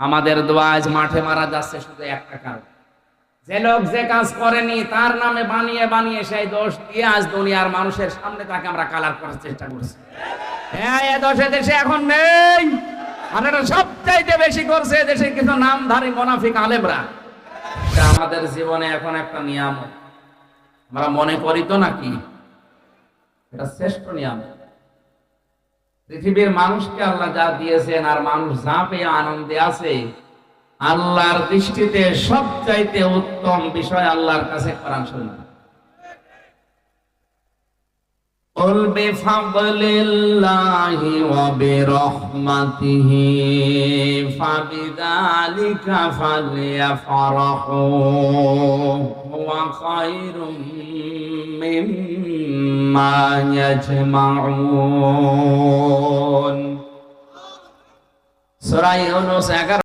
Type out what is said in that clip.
আমাদের দোয়া আজ মাঠে মারা যাচ্ছে শুধু একটা কারণ, যে লোক যে কাজ করেনি তার নামে বানিয়ে বানিয়ে সেই দোষ দিয়ে আজ দুনিয়ার মানুষের সামনে তাকে আমরা কালার করার চেষ্টা করছি। হ্যাঁ, এ দোষে দেশে এখন নেই, আর এটা সবচাইতে বেশি করছে দেশে কিছু নামধারী মুনাফিক আলেমরা। এটা আমাদের জীবনে এখন একটা নিয়ম, আমরা মনে করি তো নাকি এটা শ্রেষ্ঠ নিয়ম। পৃথিবীর মানুষকে আল্লাহ যা দিয়েছেন আর মানুষ যা পেয়ে আনন্দে আছে, আল্লাহর দৃষ্টিতে সবচাইতে উত্তম বিষয় আল্লাহর কাছে কোরআন শোনা। قُلْ بِفَضْلِ اللَّهِ وَبِرَحْمَتِهِ فَبِذَلِكَ فَلْيَفْرَحُوا هُوَ خَيْرٌ مِّمَّا يَجْمَعُونَ। সূরা ইউনূস 11